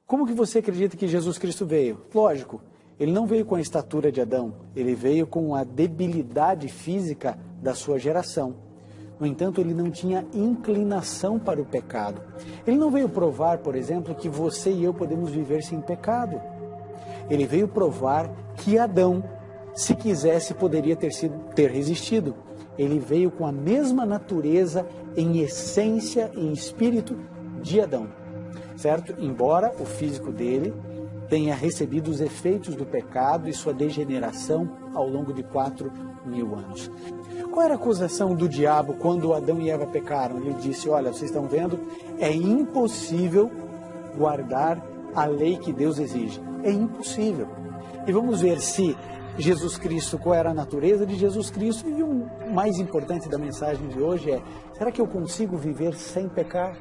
Como que você acredita que Jesus Cristo veio? Lógico, ele não veio com a estatura de Adão, ele veio com a debilidade física da sua geração. No entanto, ele não tinha inclinação para o pecado. Ele não veio provar, por exemplo, que você e eu podemos viver sem pecado. Ele veio provar que Adão, se quisesse, poderia ter resistido. Ele veio com a mesma natureza em essência, em espírito de Adão. Certo? Embora o físico dele tenha recebido os efeitos do pecado e sua degeneração ao longo de 4.000 anos. Qual era a acusação do diabo quando Adão e Eva pecaram? Ele disse, olha, vocês estão vendo, é impossível guardar a lei que Deus exige. É impossível. E vamos ver se Jesus Cristo, qual era a natureza de Jesus Cristo, e o mais importante da mensagem de hoje é, será que eu consigo viver sem pecar?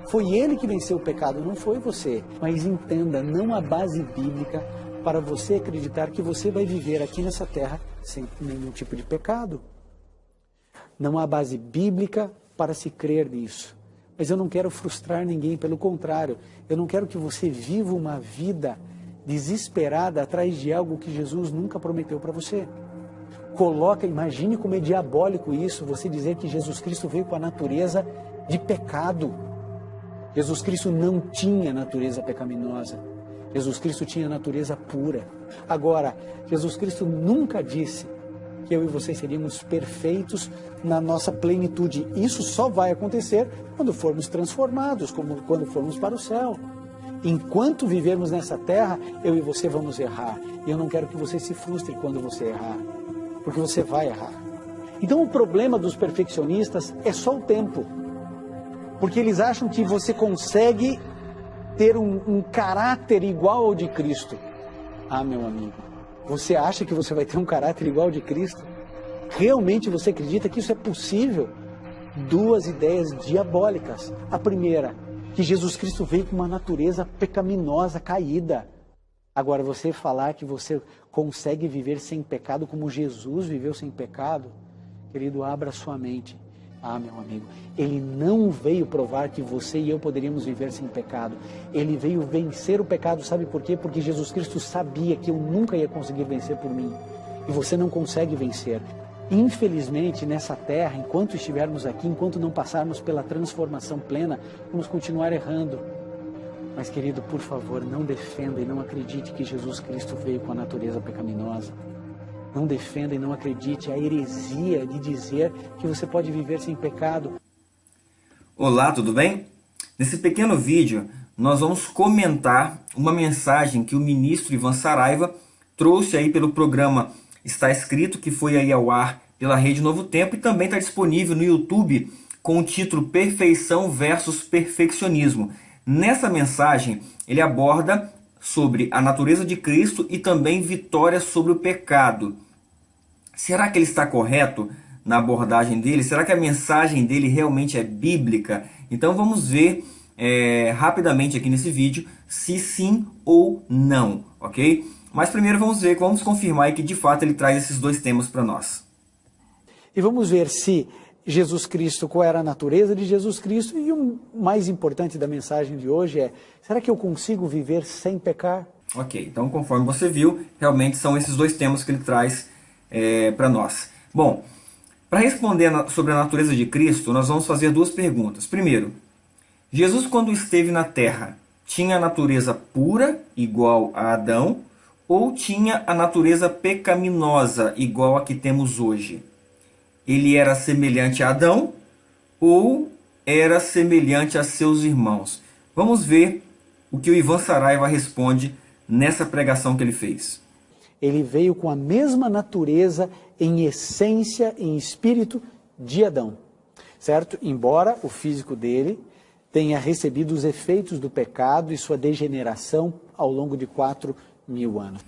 Foi ele que venceu o pecado, não foi você. Mas entenda, não há base bíblica para você acreditar que você vai viver aqui nessa terra sem nenhum tipo de pecado. Não há base bíblica para se crer nisso. Mas eu não quero frustrar ninguém, pelo contrário, eu não quero que você viva uma vida desesperada atrás de algo que Jesus nunca prometeu para você. Imagine como é diabólico isso, você dizer que Jesus Cristo veio com a natureza de pecado. Jesus Cristo não tinha natureza pecaminosa. Jesus Cristo tinha natureza pura. Agora, Jesus Cristo nunca disse que eu e você seríamos perfeitos na nossa plenitude. Isso só vai acontecer quando formos transformados, como quando formos para o céu. Enquanto vivermos nessa terra, eu e você vamos errar. E eu não quero que você se frustre quando você errar, porque você vai errar. Então o problema dos perfeccionistas é só o tempo. Porque eles acham que você consegue ter um caráter igual ao de Cristo. Ah, meu amigo, você acha que você vai ter um caráter igual ao de Cristo? Realmente você acredita que isso é possível? Duas ideias diabólicas. A primeira, que Jesus Cristo veio com uma natureza pecaminosa, caída. Agora, você falar que você consegue viver sem pecado como Jesus viveu sem pecado, querido, abra sua mente. Ah, meu amigo, ele não veio provar que você e eu poderíamos viver sem pecado. Ele veio vencer o pecado, sabe por quê? Porque Jesus Cristo sabia que eu nunca ia conseguir vencer por mim. E você não consegue vencer. Infelizmente, nessa terra, enquanto estivermos aqui, enquanto não passarmos pela transformação plena, vamos continuar errando. Mas, querido, por favor, não defenda e não acredite que Jesus Cristo veio com a natureza pecaminosa. Não defenda e não acredite a heresia de dizer que você pode viver sem pecado. Olá, tudo bem? Nesse pequeno vídeo, nós vamos comentar uma mensagem que o ministro Ivan Saraiva trouxe aí pelo programa Está Escrito, que foi aí ao ar pela Rede Novo Tempo e também está disponível no YouTube com o título Perfeição versus Perfeccionismo. Nessa mensagem, ele aborda sobre a natureza de Cristo e também vitória sobre o pecado. Será que ele está correto na abordagem dele? Será que a mensagem dele realmente é bíblica? Então vamos ver rapidamente aqui nesse vídeo se sim ou não, ok? Mas primeiro vamos confirmar que de fato ele traz esses dois temas para nós. E vamos ver se Jesus Cristo, qual era a natureza de Jesus Cristo, e o mais importante da mensagem de hoje é, será que eu consigo viver sem pecar? Ok, então conforme você viu, realmente são esses dois temas que ele traz para nós. Bom, para responder sobre a natureza de Cristo, nós vamos fazer duas perguntas. Primeiro, Jesus quando esteve na terra, tinha a natureza pura, igual a Adão, ou tinha a natureza pecaminosa, igual a que temos hoje? Ele era semelhante a Adão ou era semelhante a seus irmãos? Vamos ver o que o Ivan Saraiva responde nessa pregação que ele fez. Ele veio com a mesma natureza em essência, em espírito de Adão, certo? Embora o físico dele tenha recebido os efeitos do pecado e sua degeneração ao longo de 4.000 anos.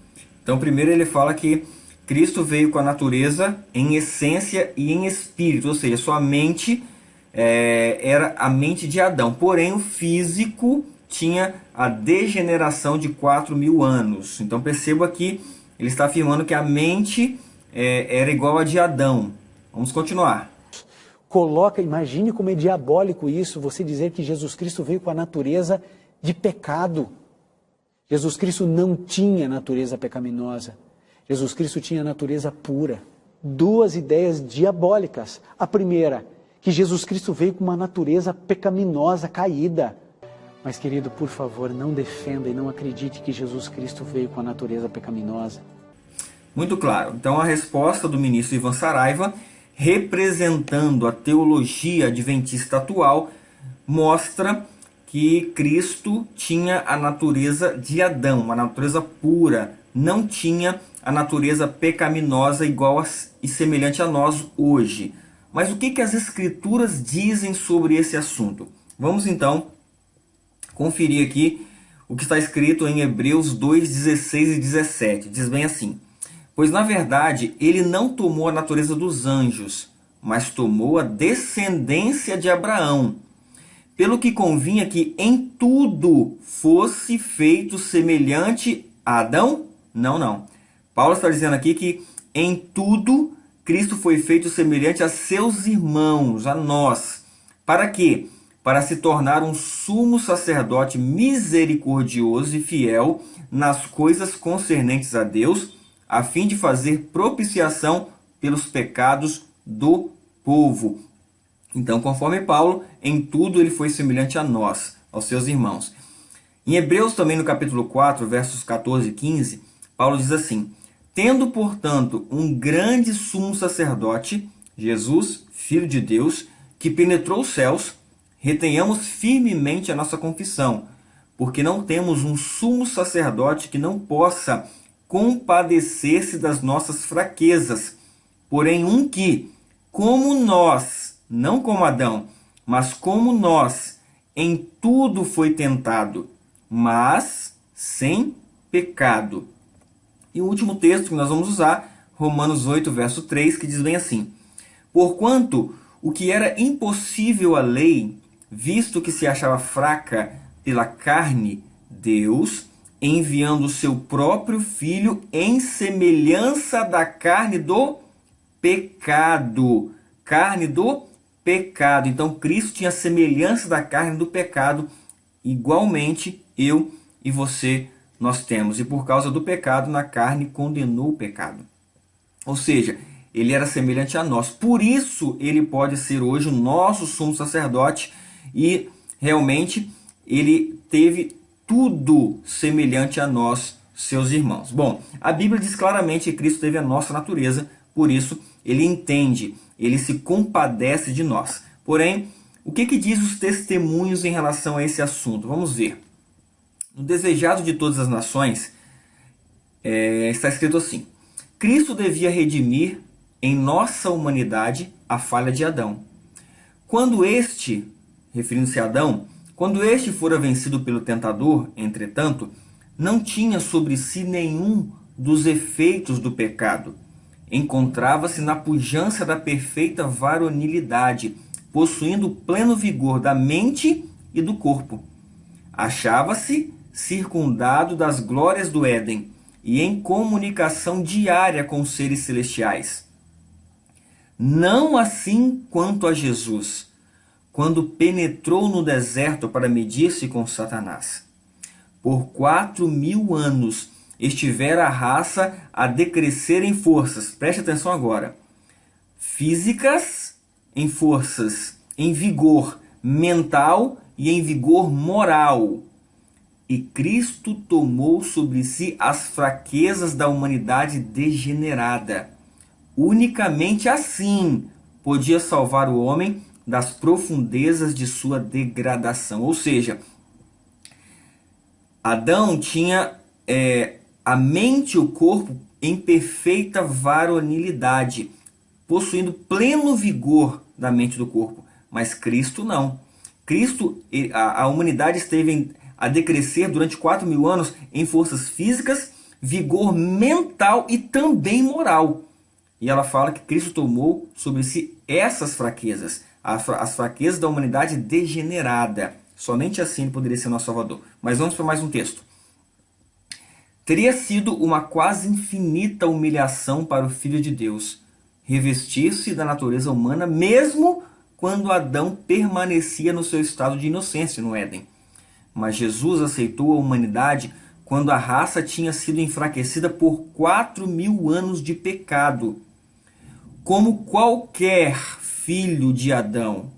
Então primeiro ele fala que Cristo veio com a natureza em essência e em espírito, ou seja, sua mente era a mente de Adão, porém o físico tinha a degeneração de 4.000 anos. Então perceba que ele está afirmando que a mente era igual a de Adão. Vamos continuar. Imagine como é diabólico isso, você dizer que Jesus Cristo veio com a natureza de pecado. Jesus Cristo não tinha natureza pecaminosa. Jesus Cristo tinha natureza pura. Duas ideias diabólicas. A primeira, que Jesus Cristo veio com uma natureza pecaminosa, caída. Mas, querido, por favor, não defenda e não acredite que Jesus Cristo veio com a natureza pecaminosa. Muito claro. Então, a resposta do ministro Ivan Saraiva, representando a teologia adventista atual, mostra que Cristo tinha a natureza de Adão, uma natureza pura, não tinha a natureza pecaminosa igual e semelhante a nós hoje. Mas o que as Escrituras dizem sobre esse assunto? Vamos então conferir aqui o que está escrito em Hebreus 2, 16 e 17. Diz bem assim: pois na verdade ele não tomou a natureza dos anjos, mas tomou a descendência de Abraão, pelo que convinha que em tudo fosse feito semelhante a Adão? Não. Paulo está dizendo aqui que em tudo Cristo foi feito semelhante a seus irmãos, a nós. Para quê? Para se tornar um sumo sacerdote misericordioso e fiel nas coisas concernentes a Deus, a fim de fazer propiciação pelos pecados do povo. Então, conforme Paulo, em tudo ele foi semelhante a nós, aos seus irmãos. Em Hebreus também no capítulo 4, versos 14 e 15, Paulo diz assim: tendo, portanto, um grande sumo sacerdote, Jesus, Filho de Deus, que penetrou os céus, retenhamos firmemente a nossa confissão, porque não temos um sumo sacerdote que não possa compadecer-se das nossas fraquezas, porém um que, como nós, não como Adão, mas como nós, em tudo foi tentado, mas sem pecado. E o último texto que nós vamos usar, Romanos 8, verso 3, que diz bem assim: porquanto o que era impossível à lei, visto que se achava fraca pela carne, Deus, enviando o seu próprio Filho em semelhança da carne do pecado. Carne do pecado. Então Cristo tinha a semelhança da carne do pecado. Igualmente eu e você nós temos. E por causa do pecado na carne condenou o pecado. Ou seja, ele era semelhante a nós. Por isso ele pode ser hoje o nosso sumo sacerdote. E realmente ele teve tudo semelhante a nós, seus irmãos. Bom, a Bíblia diz claramente que Cristo teve a nossa natureza. Por isso ele entende, ele se compadece de nós. Porém, o que diz os testemunhos em relação a esse assunto? Vamos ver. No Desejado de Todas as Nações, está escrito assim: Cristo devia redimir em nossa humanidade a falha de Adão. Quando este, referindo-se a Adão, quando este fora vencido pelo tentador, entretanto, não tinha sobre si nenhum dos efeitos do pecado. Encontrava-se na pujança da perfeita varonilidade, possuindo o pleno vigor da mente e do corpo. Achava-se circundado das glórias do Éden e em comunicação diária com os seres celestiais. Não assim quanto a Jesus, quando penetrou no deserto para medir-se com Satanás. Por 4.000 anos estivera a raça a decrescer em forças, preste atenção agora, físicas, em forças, em vigor mental e em vigor moral. E Cristo tomou sobre si as fraquezas da humanidade degenerada. Unicamente assim podia salvar o homem das profundezas de sua degradação. Ou seja, Adão tinha a mente e o corpo em perfeita varonilidade, possuindo pleno vigor da mente e do corpo. Mas Cristo não. Cristo, a humanidade esteve a decrescer durante 4.000 anos em forças físicas, vigor mental e também moral. E ela fala que Cristo tomou sobre si essas fraquezas, as fraquezas da humanidade degenerada. Somente assim ele poderia ser nosso Salvador. Mas vamos para mais um texto. Teria sido uma quase infinita humilhação para o Filho de Deus revestir-se da natureza humana, mesmo quando Adão permanecia no seu estado de inocência no Éden. Mas Jesus aceitou a humanidade quando a raça tinha sido enfraquecida por 4.000 anos de pecado. Como qualquer filho de Adão,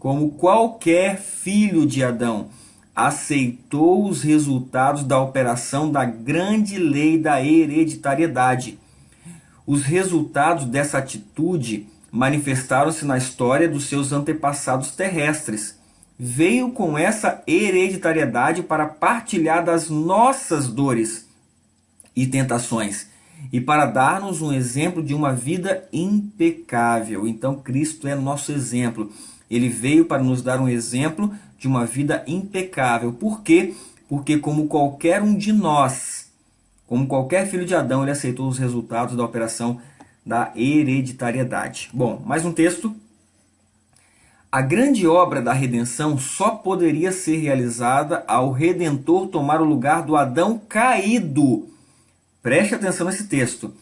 aceitou os resultados da operação da grande lei da hereditariedade. Os resultados dessa atitude manifestaram-se na história dos seus antepassados terrestres. Veio com essa hereditariedade para partilhar das nossas dores e tentações e para dar-nos um exemplo de uma vida impecável. Então Cristo é nosso exemplo. Ele veio para nos dar um exemplo de uma vida impecável. Por quê? Porque como qualquer um de nós, como qualquer filho de Adão, ele aceitou os resultados da operação da hereditariedade. Bom, mais um texto. A grande obra da redenção só poderia ser realizada ao Redentor tomar o lugar do Adão caído. Preste atenção nesse texto.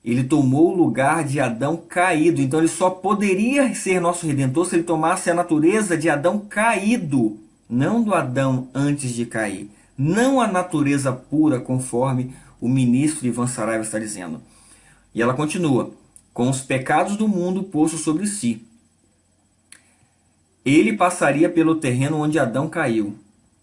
Ele tomou o lugar de Adão caído. Então ele só poderia ser nosso Redentor se ele tomasse a natureza de Adão caído, não do Adão antes de cair. Não a natureza pura, conforme o ministro Ivan Saraiva está dizendo. E ela continua: com os pecados do mundo posto sobre si, ele passaria pelo terreno onde Adão caiu.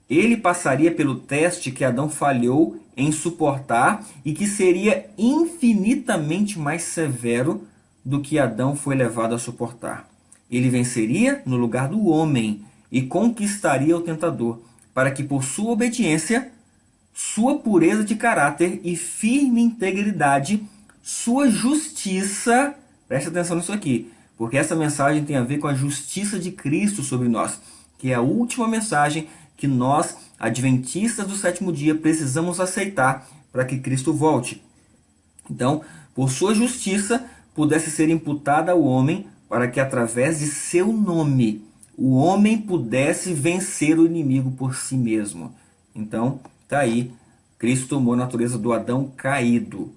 Ele passaria pelo teste que Adão falhou em suportar e que seria infinitamente mais severo do que Adão foi levado a suportar. Ele venceria no lugar do homem e conquistaria o tentador, para que por sua obediência, sua pureza de caráter e firme integridade, sua justiça, preste atenção nisso aqui, porque essa mensagem tem a ver com a justiça de Cristo sobre nós, que é a última mensagem que nós, adventistas do sétimo dia, precisamos aceitar para que Cristo volte. Então, por sua justiça, pudesse ser imputada ao homem, para que através de seu nome, o homem pudesse vencer o inimigo por si mesmo. Então, está aí, Cristo tomou a natureza do Adão caído.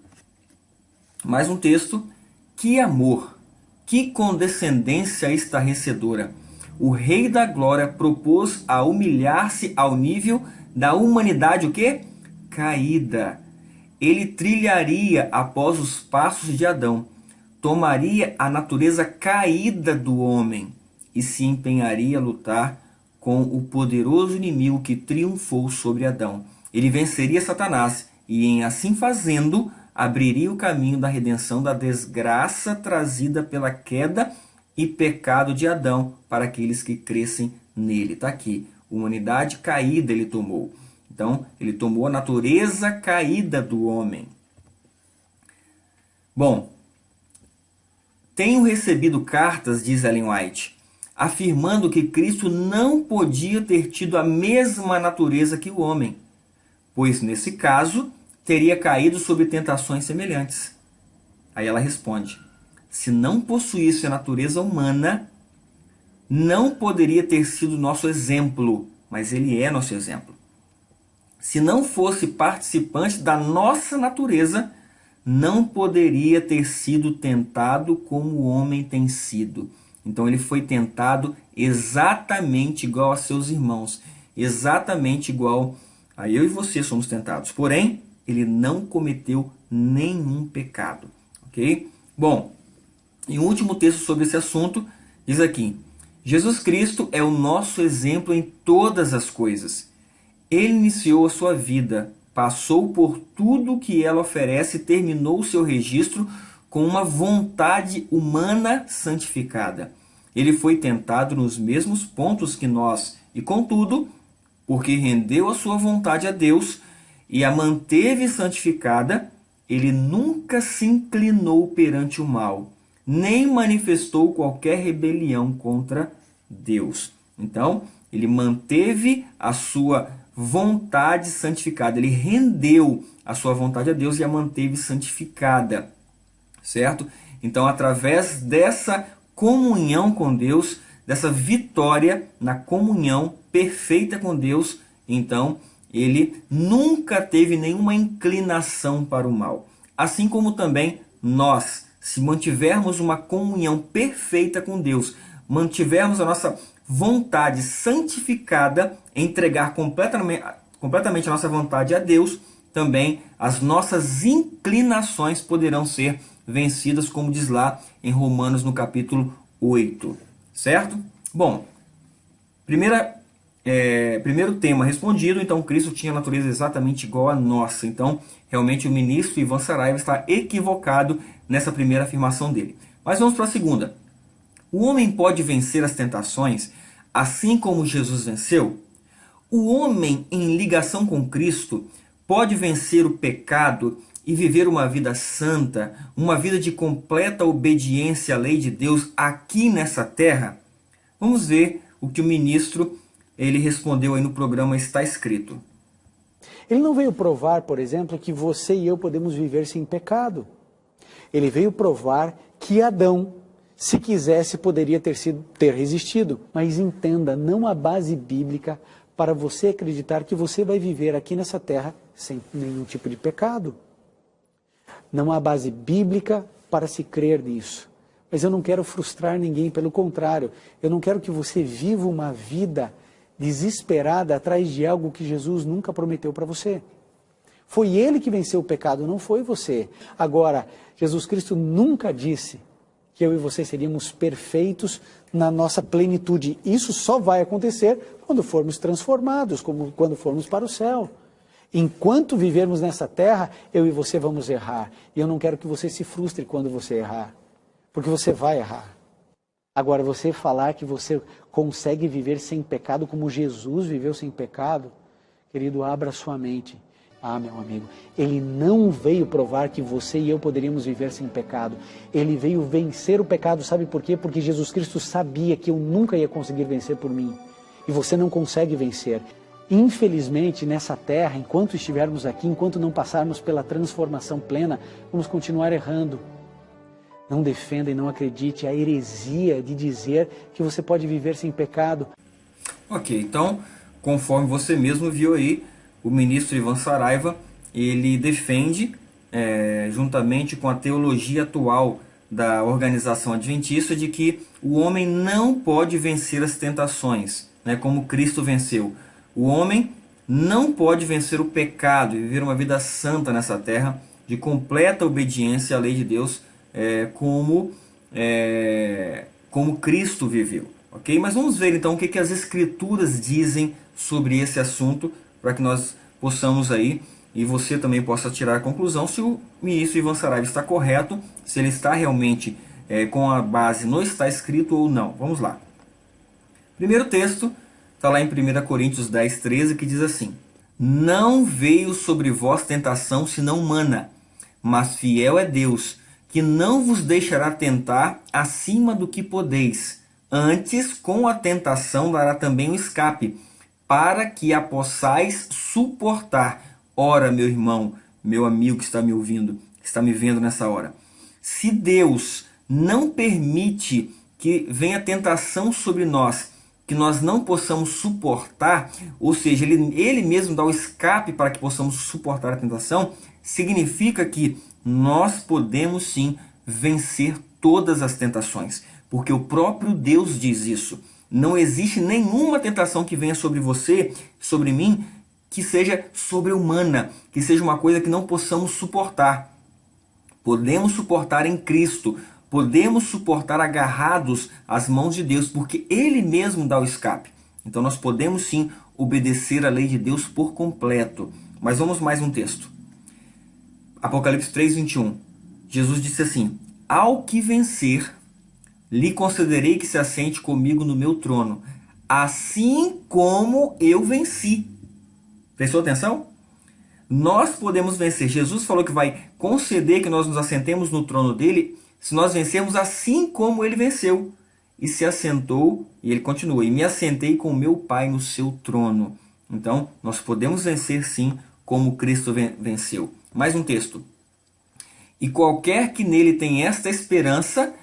Mais um texto. Que amor, que condescendência estarrecedora! O Rei da Glória propôs a humilhar-se ao nível da humanidade, o quê? Caída. Ele trilharia após os passos de Adão, tomaria a natureza caída do homem e se empenharia a lutar com o poderoso inimigo que triunfou sobre Adão. Ele venceria Satanás e, em assim fazendo, abriria o caminho da redenção da desgraça trazida pela queda e pecado de Adão para aqueles que crescem nele. Está aqui, humanidade caída ele tomou. Então, ele tomou a natureza caída do homem. Bom, tenho recebido cartas, diz Ellen White, afirmando que Cristo não podia ter tido a mesma natureza que o homem, pois nesse caso teria caído sob tentações semelhantes. Aí ela responde: se não possuísse a natureza humana, não poderia ter sido nosso exemplo, mas ele é nosso exemplo. Se não fosse participante da nossa natureza, não poderia ter sido tentado como o homem tem sido. Então ele foi tentado exatamente igual a seus irmãos, exatamente igual a eu e você somos tentados. Porém, ele não cometeu nenhum pecado. Ok? Bom, e um último texto sobre esse assunto diz aqui: Jesus Cristo é o nosso exemplo em todas as coisas. Ele iniciou a sua vida, passou por tudo que ela oferece e terminou o seu registro com uma vontade humana santificada. Ele foi tentado nos mesmos pontos que nós e, contudo, porque rendeu a sua vontade a Deus e a manteve santificada, ele nunca se inclinou perante o mal, nem manifestou qualquer rebelião contra Deus. Então, ele manteve a sua vontade santificada, ele rendeu a sua vontade a Deus e a manteve santificada, certo? Então, através dessa comunhão com Deus, dessa vitória na comunhão perfeita com Deus, então, ele nunca teve nenhuma inclinação para o mal. Assim como também nós, se mantivermos uma comunhão perfeita com Deus, mantivermos a nossa vontade santificada, entregar completamente a nossa vontade a Deus, também as nossas inclinações poderão ser vencidas, como diz lá em Romanos no capítulo 8, certo? Bom, primeiro tema respondido. Então Cristo tinha natureza exatamente igual à nossa. Então realmente o ministro Ivan Saraiva está equivocado nessa primeira afirmação dele. Mas vamos para a segunda. O homem pode vencer as tentações assim como Jesus venceu? O homem em ligação com Cristo pode vencer o pecado e viver uma vida santa, uma vida de completa obediência à lei de Deus aqui nessa terra? Vamos ver o que o ministro ele respondeu aí no programa Está Escrito. Ele não veio provar, por exemplo, que você e eu podemos viver sem pecado. Ele veio provar que Adão, se quisesse, poderia ter resistido. Mas entenda, não há base bíblica para você acreditar que você vai viver aqui nessa terra sem nenhum tipo de pecado. Não há base bíblica para se crer nisso. Mas eu não quero frustrar ninguém, pelo contrário, eu não quero que você viva uma vida desesperada atrás de algo que Jesus nunca prometeu para você. Foi Ele que venceu o pecado, não foi você. Agora, Jesus Cristo nunca disse que eu e você seríamos perfeitos na nossa plenitude. Isso só vai acontecer quando formos transformados, como quando formos para o céu. Enquanto vivermos nessa terra, eu e você vamos errar. E eu não quero que você se frustre quando você errar, porque você vai errar. Agora, você falar que você consegue viver sem pecado como Jesus viveu sem pecado, querido, abra sua mente. Ah, meu amigo, Ele não veio provar que você e eu poderíamos viver sem pecado. Ele veio vencer o pecado, sabe por quê? Porque Jesus Cristo sabia que eu nunca ia conseguir vencer por mim. E você não consegue vencer. Infelizmente, nessa terra, enquanto estivermos aqui, enquanto não passarmos pela transformação plena, vamos continuar errando. Não defenda e não acredite a heresia de dizer que você pode viver sem pecado. Ok, então, conforme você mesmo viu aí, o ministro Ivan Saraiva, ele defende, juntamente com a teologia atual da organização adventista, de que o homem não pode vencer as tentações, né, como Cristo venceu. O homem não pode vencer o pecado e viver uma vida santa nessa terra, de completa obediência à lei de Deus, como Cristo viveu. Ok? Mas vamos ver então o que as Escrituras dizem sobre esse assunto, para que nós possamos aí, e você também possa tirar a conclusão se o ministro Ivan Saraiva está correto, se ele está realmente com a base no Está Escrito ou não. Vamos lá. Primeiro texto está lá em 1 Coríntios 10, 13, que diz assim: Não veio sobre vós tentação senão humana, mas fiel é Deus, que não vos deixará tentar acima do que podeis. Antes, com a tentação dará também o escape, para que a possais suportar. Ora, meu irmão, meu amigo que está me ouvindo, que está me vendo nessa hora, se Deus não permite que venha tentação sobre nós, que nós não possamos suportar, ou seja, ele mesmo dá o escape para que possamos suportar a tentação, significa que nós podemos sim vencer todas as tentações, porque o próprio Deus diz isso. Não existe nenhuma tentação que venha sobre você, sobre mim, que seja sobre-humana, que seja uma coisa que não possamos suportar. Podemos suportar em Cristo, podemos suportar agarrados às mãos de Deus, porque Ele mesmo dá o escape. Então nós podemos sim obedecer à lei de Deus por completo. Mas vamos mais um texto. Apocalipse 3, 21. Jesus disse assim: Ao que vencer, lhe concederei que se assente comigo no meu trono, assim como eu venci. Prestou atenção? Nós podemos vencer. Jesus falou que vai conceder que nós nos assentemos no trono dele se nós vencermos assim como ele venceu. E se assentou, e ele continua, e me assentei com meu Pai no seu trono. Então, nós podemos vencer sim, como Cristo venceu. Mais um texto. E qualquer que nele tem esta esperança,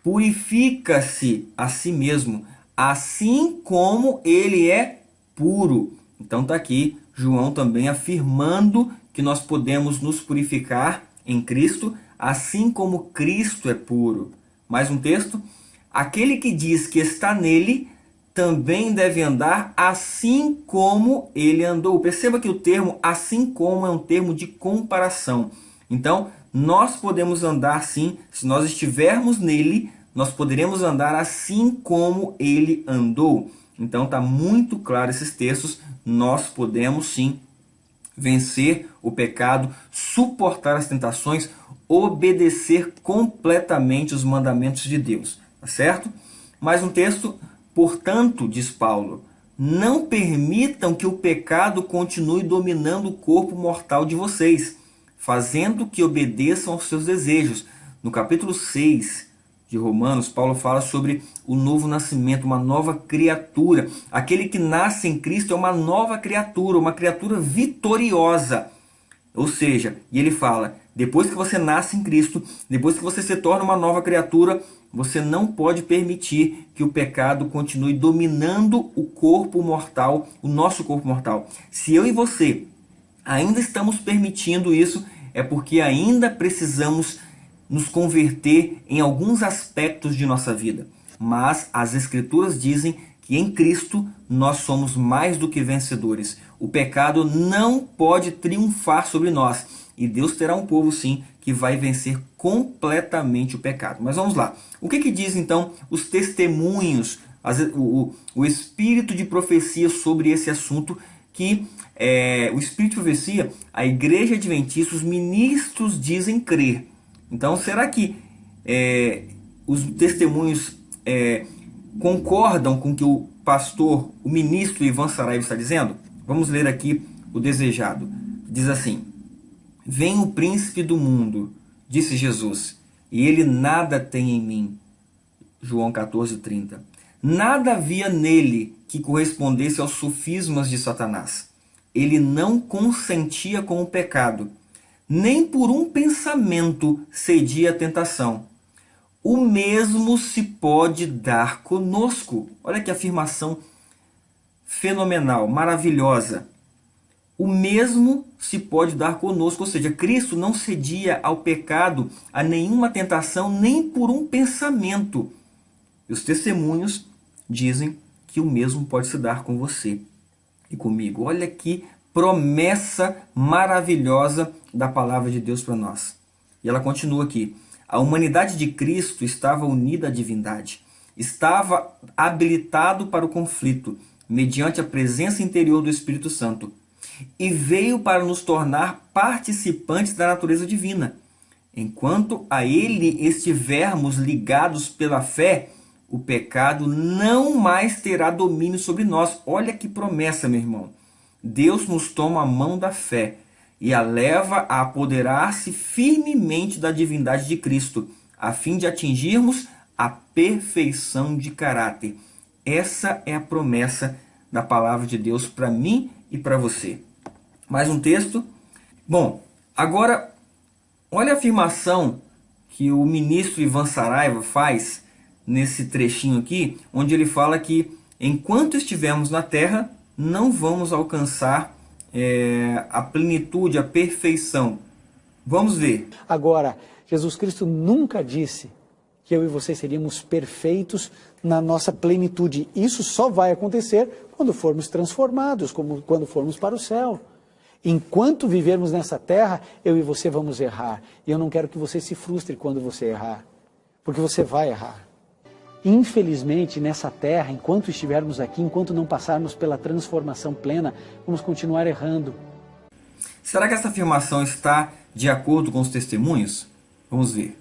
purifica-se a si mesmo, assim como ele é puro. Então está aqui João também afirmando que nós podemos nos purificar em Cristo, assim como Cristo é puro. Mais um texto. Aquele que diz que está nele também deve andar assim como ele andou. Perceba que o termo assim como é um termo de comparação. Então, nós podemos andar sim, se nós estivermos nele, nós poderemos andar assim como ele andou. Então, está muito claro esses textos, nós podemos sim vencer o pecado, suportar as tentações, obedecer completamente os mandamentos de Deus, tá certo? Mais um texto, portanto, diz Paulo, não permitam que o pecado continue dominando o corpo mortal de vocês, fazendo que obedeçam aos seus desejos. No capítulo 6 de Romanos, Paulo fala sobre o novo nascimento, uma nova criatura. Aquele que nasce em Cristo é uma nova criatura, uma criatura vitoriosa. Ou seja, e ele fala, depois que você nasce em Cristo, depois que você se torna uma nova criatura, você não pode permitir que o pecado continue dominando o corpo mortal, o nosso corpo mortal. Se eu e você ainda estamos permitindo isso, é porque ainda precisamos nos converter em alguns aspectos de nossa vida. Mas as Escrituras dizem que em Cristo nós somos mais do que vencedores. O pecado não pode triunfar sobre nós. E Deus terá um povo, sim, que vai vencer completamente o pecado. Mas vamos lá. O que diz, então, os testemunhos, o espírito de profecia sobre esse assunto que o espírito de profecia, a igreja adventista, os ministros dizem crer. Então, será que os testemunhos concordam com o que o pastor, o ministro Ivan Saraiva está dizendo? Vamos ler aqui o desejado. Diz assim: vem o príncipe do mundo, disse Jesus, e ele nada tem em mim. João 14:30. Nada havia nele que correspondesse aos sofismas de Satanás. Ele não consentia com o pecado, nem por um pensamento cedia à tentação. O mesmo se pode dar conosco. Olha que afirmação fenomenal, maravilhosa. O mesmo se pode dar conosco, ou seja, Cristo não cedia ao pecado, a nenhuma tentação, nem por um pensamento. E os testemunhos dizem que o mesmo pode se dar com você e comigo. Olha que promessa maravilhosa da palavra de Deus para nós. E ela continua aqui. A humanidade de Cristo estava unida à divindade. Estava habilitado para o conflito, mediante a presença interior do Espírito Santo. E veio para nos tornar participantes da natureza divina. Enquanto a ele estivermos ligados pela fé, o pecado não mais terá domínio sobre nós. Olha que promessa, meu irmão. Deus nos toma a mão da fé e a leva a apoderar-se firmemente da divindade de Cristo, a fim de atingirmos a perfeição de caráter. Essa é a promessa da palavra de Deus para mim e para você. Mais um texto. Bom, agora, olha a afirmação que o ministro Ivan Saraiva faz nesse trechinho aqui, onde ele fala que enquanto estivermos na terra, não vamos alcançar a plenitude, a perfeição. Vamos ver. Agora, Jesus Cristo nunca disse que eu e você seríamos perfeitos na nossa plenitude. Isso só vai acontecer quando formos transformados, como quando formos para o céu. Enquanto vivermos nessa terra, eu e você vamos errar. E eu não quero que você se frustre quando você errar, porque você vai errar. Infelizmente, nessa terra, enquanto estivermos aqui, enquanto não passarmos pela transformação plena, vamos continuar errando. Será que essa afirmação está de acordo com os testemunhos? Vamos ver.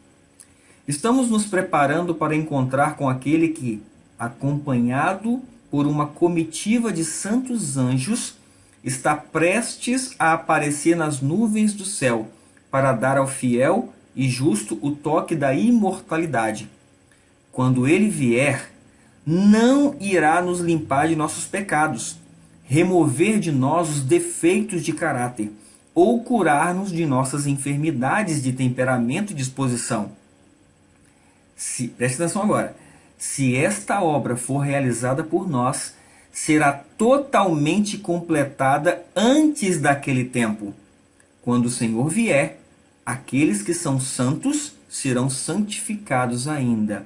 Estamos nos preparando para encontrar com aquele que, acompanhado por uma comitiva de santos anjos, está prestes a aparecer nas nuvens do céu para dar ao fiel e justo o toque da imortalidade. Quando ele vier, não irá nos limpar de nossos pecados, remover de nós os defeitos de caráter ou curar-nos de nossas enfermidades de temperamento e disposição. Preste atenção agora. Se esta obra for realizada por nós, será totalmente completada antes daquele tempo. Quando o Senhor vier, aqueles que são santos serão santificados ainda.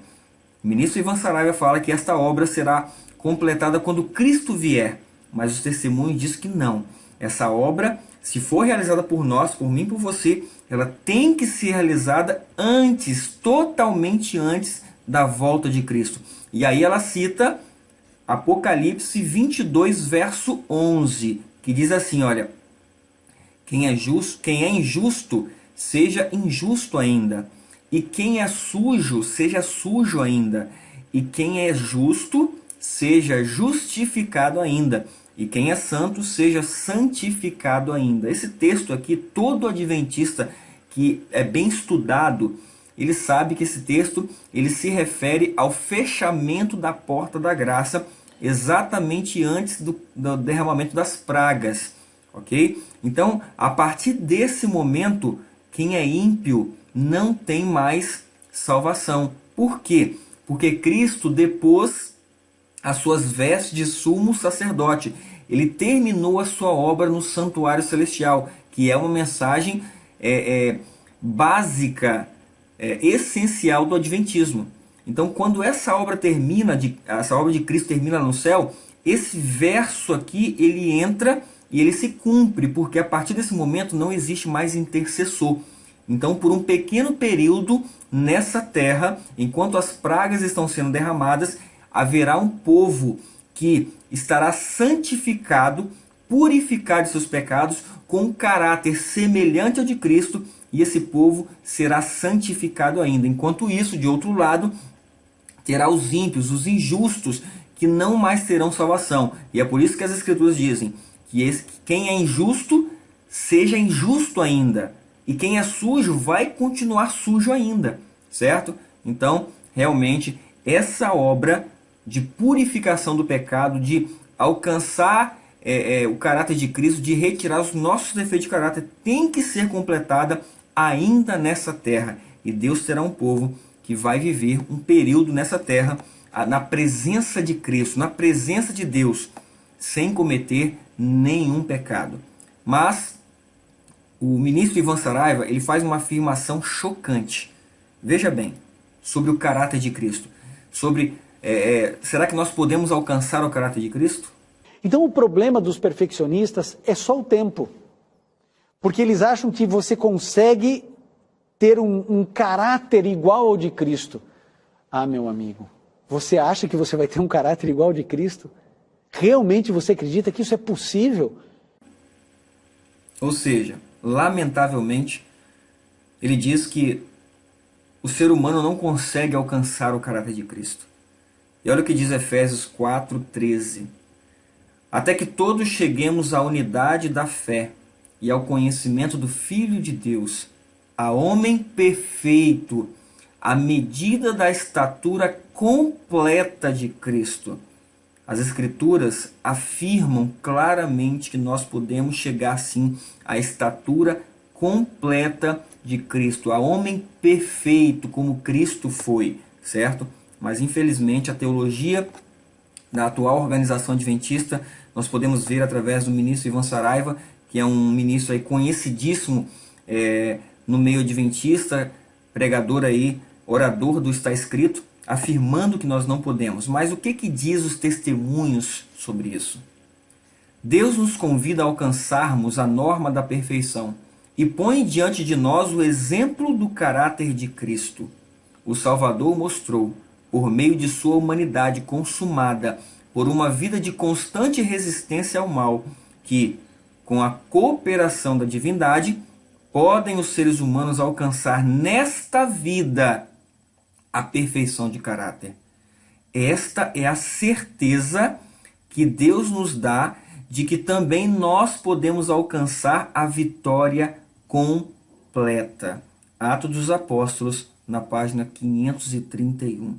O ministro Ivan Saraiva fala que esta obra será completada quando Cristo vier. Mas os testemunhos dizem que não. Essa obra, se for realizada por nós, por mim, por você, ela tem que ser realizada antes, totalmente antes da volta de Cristo. E aí ela cita Apocalipse 22, verso 11, que diz assim, olha, quem é injusto, seja injusto ainda. E quem é sujo, seja sujo ainda. E quem é justo, seja justificado ainda. E quem é santo, seja santificado ainda. Esse texto aqui, todo adventista que é bem estudado, ele sabe que esse texto ele se refere ao fechamento da porta da graça, exatamente antes do derramamento das pragas. Ok? Então, a partir desse momento, quem é ímpio não tem mais salvação. Por quê? Porque Cristo depôs as suas vestes de sumo sacerdote. Ele terminou a sua obra no santuário celestial, que é uma mensagem básica, essencial do adventismo. Então, quando essa obra de Cristo termina no céu, esse verso aqui ele entra e ele se cumpre, porque a partir desse momento não existe mais intercessor. Então, por um pequeno período nessa terra, enquanto as pragas estão sendo derramadas, haverá um povo que estará santificado, purificado de seus pecados, com um caráter semelhante ao de Cristo, e esse povo será santificado ainda. Enquanto isso, de outro lado, terá os ímpios, os injustos, que não mais terão salvação. E é por isso que as Escrituras dizem que quem é injusto, seja injusto ainda. E quem é sujo, vai continuar sujo ainda. Certo? Então, realmente, essa obra de purificação do pecado, de alcançar o caráter de Cristo, de retirar os nossos defeitos de caráter, tem que ser completada ainda nessa terra. E Deus terá um povo que vai viver um período nessa terra, na presença de Cristo, na presença de Deus, sem cometer nenhum pecado. Mas o ministro Ivan Saraiva ele faz uma afirmação chocante. Veja bem, sobre o caráter de Cristo. Será que nós podemos alcançar o caráter de Cristo? Então o problema dos perfeccionistas é só o tempo. Porque eles acham que você consegue ter um caráter igual ao de Cristo. Ah, meu amigo, você acha que você vai ter um caráter igual ao de Cristo? Realmente você acredita que isso é possível? Ou seja, lamentavelmente, ele diz que o ser humano não consegue alcançar o caráter de Cristo. E olha o que diz Efésios 4:13. Até que todos cheguemos à unidade da fé e ao conhecimento do Filho de Deus, a homem perfeito, à medida da estatura completa de Cristo. As Escrituras afirmam claramente que nós podemos chegar sim à estatura completa de Cristo, a homem perfeito como Cristo foi, certo? Mas infelizmente a teologia da atual organização adventista, nós podemos ver através do ministro Ivan Saraiva, que é um ministro aí conhecidíssimo no meio adventista, pregador aí, orador do Está Escrito, afirmando que nós não podemos. Mas o que diz os testemunhos sobre isso? Deus nos convida a alcançarmos a norma da perfeição e põe diante de nós o exemplo do caráter de Cristo. O Salvador mostrou, por meio de sua humanidade consumada por uma vida de constante resistência ao mal, que, com a cooperação da divindade, podem os seres humanos alcançar nesta vida a perfeição de caráter. Esta é a certeza que Deus nos dá de que também nós podemos alcançar a vitória completa. Atos dos Apóstolos, na página 531.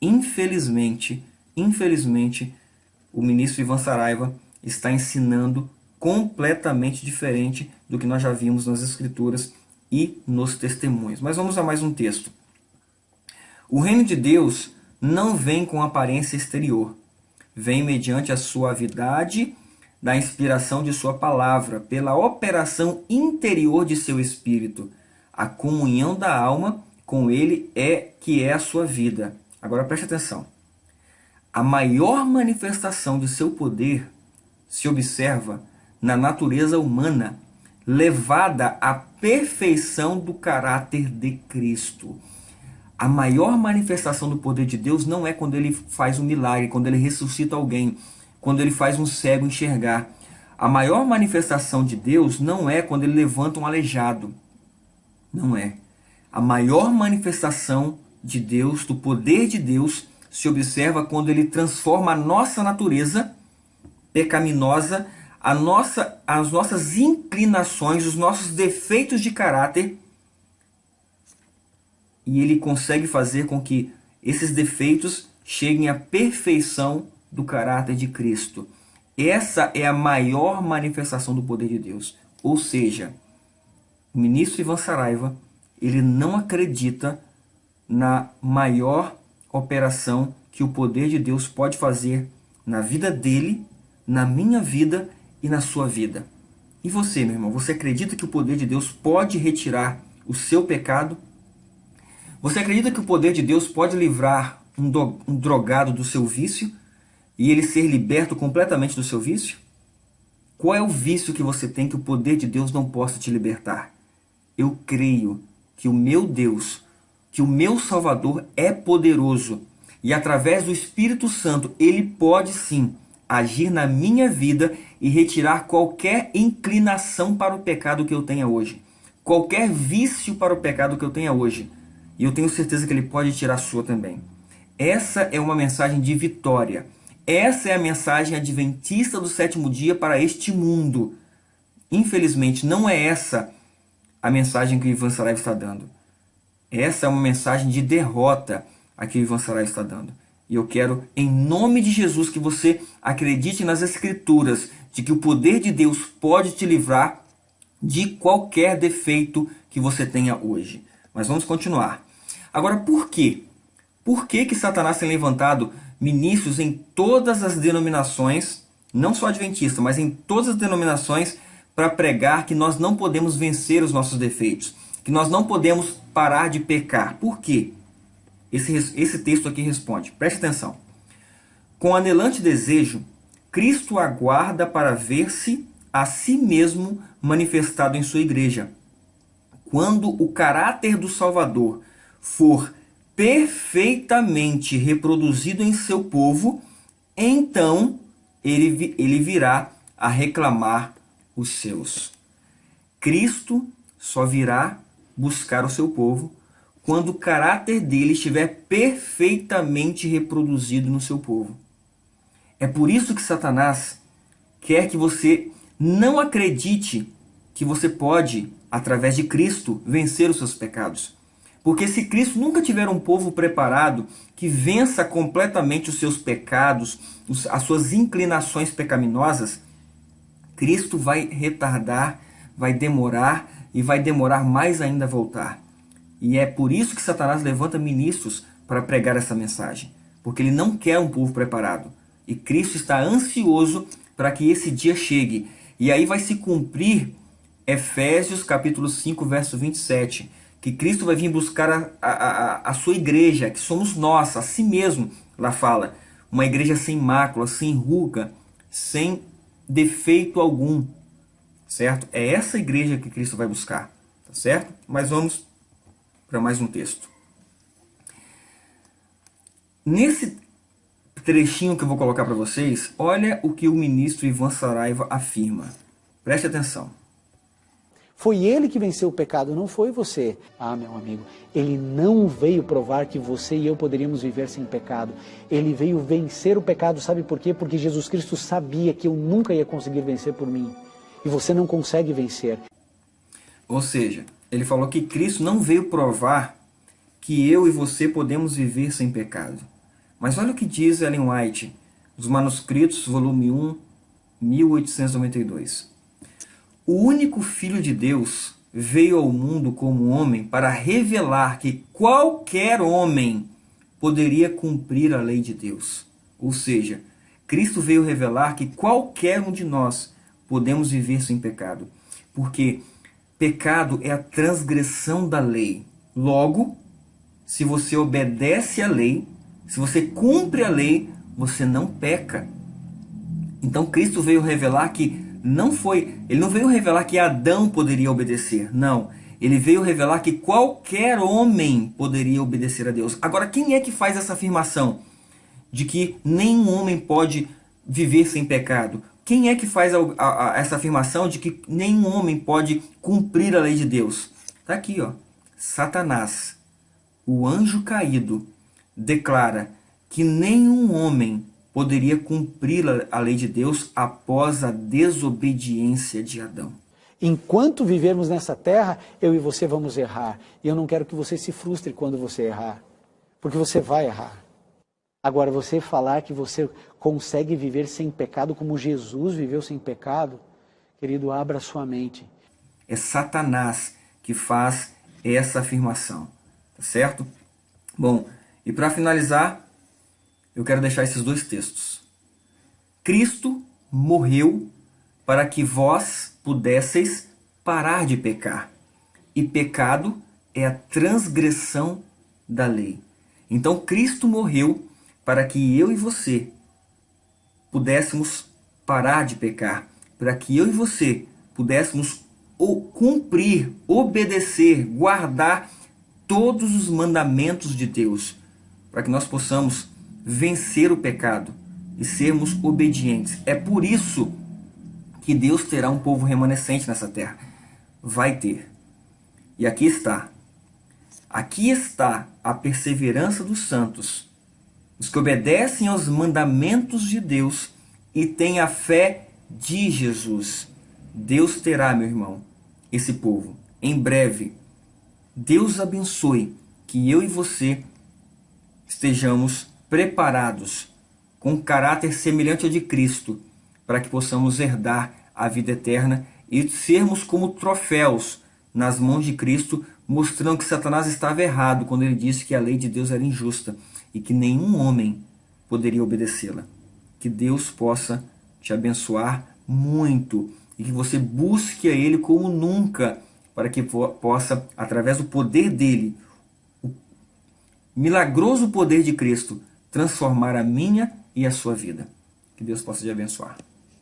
Infelizmente, o ministro Ivan Saraiva está ensinando completamente diferente do que nós já vimos nas Escrituras e nos testemunhos. Mas vamos a mais um texto. O reino de Deus não vem com aparência exterior. Vem mediante a suavidade da inspiração de sua palavra, pela operação interior de seu espírito. A comunhão da alma com ele que é a sua vida. Agora preste atenção. a maior manifestação de seu poder se observa na natureza humana, levada à perfeição do caráter de Cristo. A maior manifestação do poder de Deus não é quando ele faz um milagre, quando ele ressuscita alguém, quando ele faz um cego enxergar. A maior manifestação de Deus não é quando ele levanta um aleijado. Não é. A maior manifestação de Deus, do poder de Deus, se observa quando ele transforma a nossa natureza pecaminosa, as nossas inclinações, os nossos defeitos de caráter, e ele consegue fazer com que esses defeitos cheguem à perfeição do caráter de Cristo. Essa é a maior manifestação do poder de Deus. Ou seja, o ministro Ivan Saraiva, ele não acredita na maior operação que o poder de Deus pode fazer na vida dele, na minha vida e na sua vida. E você, meu irmão, você acredita que o poder de Deus pode retirar o seu pecado? Você acredita que o poder de Deus pode livrar um drogado do seu vício e ele ser liberto completamente do seu vício? Qual é o vício que você tem que o poder de Deus não possa te libertar? Eu creio que o meu Deus, que o meu Salvador é poderoso e através do Espírito Santo ele pode sim agir na minha vida e retirar qualquer inclinação para o pecado que eu tenha hoje, qualquer vício para o pecado que eu tenha hoje. E eu tenho certeza que ele pode tirar a sua também. Essa é uma mensagem de vitória. Essa é a mensagem adventista do sétimo dia para este mundo. Infelizmente, não é essa a mensagem que o Ivan Saraiva está dando. Essa é uma mensagem de derrota a que o Ivan Saraiva está dando. E eu quero, em nome de Jesus, que você acredite nas Escrituras, de que o poder de Deus pode te livrar de qualquer defeito que você tenha hoje. Mas vamos continuar. Agora, por quê? Por que Satanás tem levantado ministros em todas as denominações, não só adventista, mas em todas as denominações, para pregar que nós não podemos vencer os nossos defeitos, que nós não podemos parar de pecar? Por quê? Esse texto aqui responde. Preste atenção. Com anelante desejo, Cristo aguarda para ver-se a si mesmo manifestado em sua igreja. Quando o caráter do Salvador for perfeitamente reproduzido em seu povo, então ele virá a reclamar os seus. Cristo só virá buscar o seu povo quando o caráter dele estiver perfeitamente reproduzido no seu povo. É por isso que Satanás quer que você não acredite que você pode, através de Cristo, vencer os seus pecados. Porque se Cristo nunca tiver um povo preparado que vença completamente os seus pecados, as suas inclinações pecaminosas, Cristo vai retardar, vai demorar e vai demorar mais ainda a voltar. E é por isso que Satanás levanta ministros para pregar essa mensagem. Porque ele não quer um povo preparado. E Cristo está ansioso para que esse dia chegue. E aí vai se cumprir Efésios capítulo 5, verso 27. Que Cristo vai vir buscar a sua igreja, que somos nós, a si mesmo. Lá fala, uma igreja sem mácula, sem ruga, sem defeito algum. Certo? É essa igreja que Cristo vai buscar. Tá certo? Mas vamos para mais um texto. Nesse trechinho que eu vou colocar para vocês, olha o que o ministro Ivan Saraiva afirma. Preste atenção. Foi ele que venceu o pecado, não foi você. Ah, meu amigo, ele não veio provar que você e eu poderíamos viver sem pecado. Ele veio vencer o pecado, sabe por quê? Porque Jesus Cristo sabia que eu nunca ia conseguir vencer por mim. E você não consegue vencer. Ou seja, ele falou que Cristo não veio provar que eu e você podemos viver sem pecado. Mas olha o que diz Ellen White, dos Manuscritos, volume 1, 1892. O único Filho de Deus veio ao mundo como homem para revelar que qualquer homem poderia cumprir a lei de Deus. Ou seja, Cristo veio revelar que qualquer um de nós podemos viver sem pecado. Porque pecado é a transgressão da lei. Logo, se você obedece à lei, se você cumpre a lei, você não peca. Então Cristo veio revelar que ele não veio revelar que Adão poderia obedecer, não. Ele veio revelar que qualquer homem poderia obedecer a Deus. Agora, quem é que faz essa afirmação de que nenhum homem pode viver sem pecado? Quem é que faz essa afirmação de que nenhum homem pode cumprir a lei de Deus? Está aqui, ó. Satanás, o anjo caído, declara que nenhum homem poderia cumprir a lei de Deus após a desobediência de Adão. Enquanto vivermos nessa terra, eu e você vamos errar. E eu não quero que você se frustre quando você errar, porque você vai errar. Agora, você falar que você consegue viver sem pecado como Jesus viveu sem pecado, querido, abra sua mente. É Satanás que faz essa afirmação, tá certo? Bom, e para finalizar, eu quero deixar esses dois textos. Cristo morreu para que vós pudesseis parar de pecar. E pecado é a transgressão da lei. Então Cristo morreu para que eu e você pudéssemos parar de pecar. Para que eu e você pudéssemos cumprir, obedecer, guardar todos os mandamentos de Deus. Para que nós possamos vencer o pecado e sermos obedientes. É por isso que Deus terá um povo remanescente nessa terra. Vai ter. E aqui está. Aqui está a perseverança dos santos, os que obedecem aos mandamentos de Deus e têm a fé de Jesus. Deus terá, meu irmão, esse povo. Em breve, Deus abençoe que eu e você estejamos preparados com caráter semelhante ao de Cristo, para que possamos herdar a vida eterna e sermos como troféus nas mãos de Cristo, mostrando que Satanás estava errado quando ele disse que a lei de Deus era injusta e que nenhum homem poderia obedecê-la. Que Deus possa te abençoar muito e que você busque a Ele como nunca, para que possa, através do poder dele, o milagroso poder de Cristo, transformar a minha e a sua vida. Que Deus possa te abençoar.